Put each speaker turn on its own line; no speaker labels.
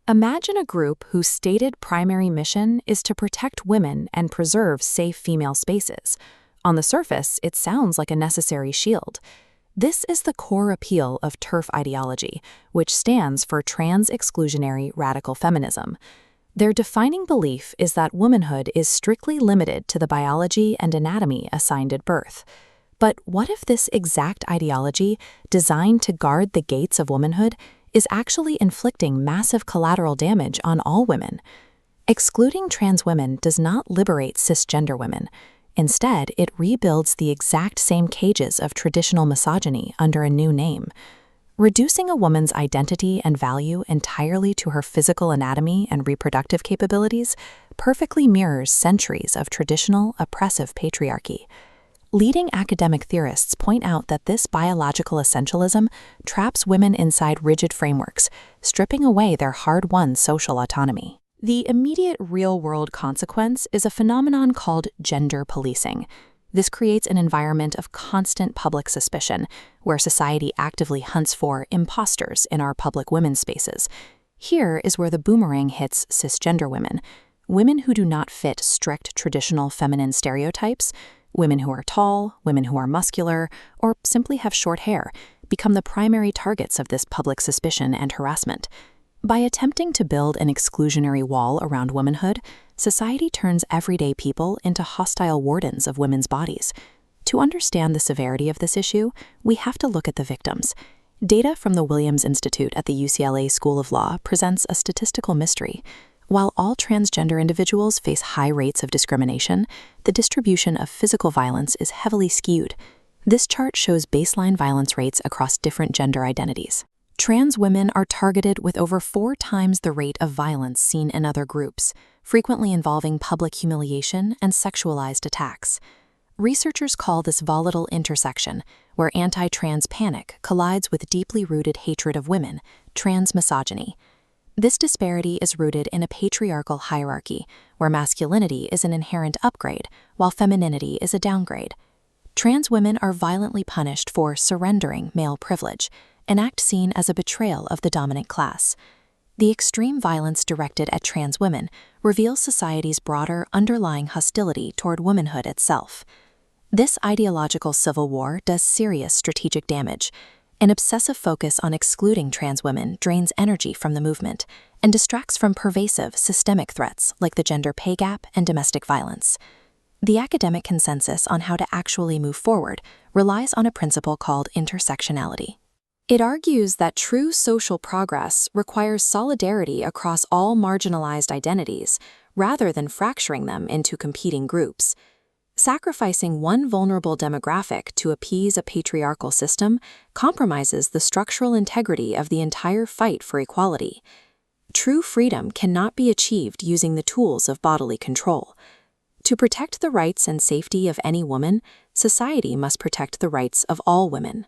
Imagine a group whose stated primary mission is to protect women and preserve safe female spaces. On the surface, it sounds like a necessary shield. This is the core appeal of TERF ideology, which stands for Trans-Exclusionary Radical Feminism. Their defining belief is that womanhood is strictly limited to the biology and anatomy assigned at birth. But what if this exact ideology, designed to guard the gates of womanhood, is actually inflicting massive collateral damage on all women? Excluding trans women does not liberate cisgender women. Instead, it rebuilds the exact same cages of traditional misogyny under a new name. Reducing a woman's identity and value entirely to her physical anatomy and reproductive capabilities perfectly mirrors centuries of traditional, oppressive patriarchy. Leading academic theorists point out that this biological essentialism traps women inside rigid frameworks, stripping away their hard-won social autonomy. The immediate real-world consequence is a phenomenon called gender policing. This creates an environment of constant public suspicion, where society actively hunts for imposters in our public women's spaces. Here is where the boomerang hits cisgender women. Women who do not fit strict traditional feminine stereotypes, women who are tall, women who are muscular, or simply have short hair, become the primary targets of this public suspicion and harassment. By attempting to build an exclusionary wall around womanhood, society turns everyday people into hostile wardens of women's bodies. To understand the severity of this issue, we have to look at the victims. Data from the Williams Institute at the UCLA School of Law presents a statistical mystery. While all transgender individuals face high rates of discrimination, the distribution of physical violence is heavily skewed. This chart shows baseline violence rates across different gender identities. Trans women are targeted with over 4 times the rate of violence seen in other groups, frequently involving public humiliation and sexualized attacks. Researchers call this volatile intersection, where anti-trans panic collides with deeply rooted hatred of women, trans misogyny. This disparity is rooted in a patriarchal hierarchy, where masculinity is an inherent upgrade, while femininity is a downgrade. Trans women are violently punished for surrendering male privilege, an act seen as a betrayal of the dominant class. The extreme violence directed at trans women reveals society's broader underlying hostility toward womanhood itself. This ideological civil war does serious strategic damage. An obsessive focus on excluding trans women drains energy from the movement and distracts from pervasive, systemic threats like the gender pay gap and domestic violence. The academic consensus on how to actually move forward relies on a principle called intersectionality. It argues that true social progress requires solidarity across all marginalized identities, rather than fracturing them into competing groups. Sacrificing one vulnerable demographic to appease a patriarchal system compromises the structural integrity of the entire fight for equality. True freedom cannot be achieved using the tools of bodily control. To protect the rights and safety of any woman, society must protect the rights of all women.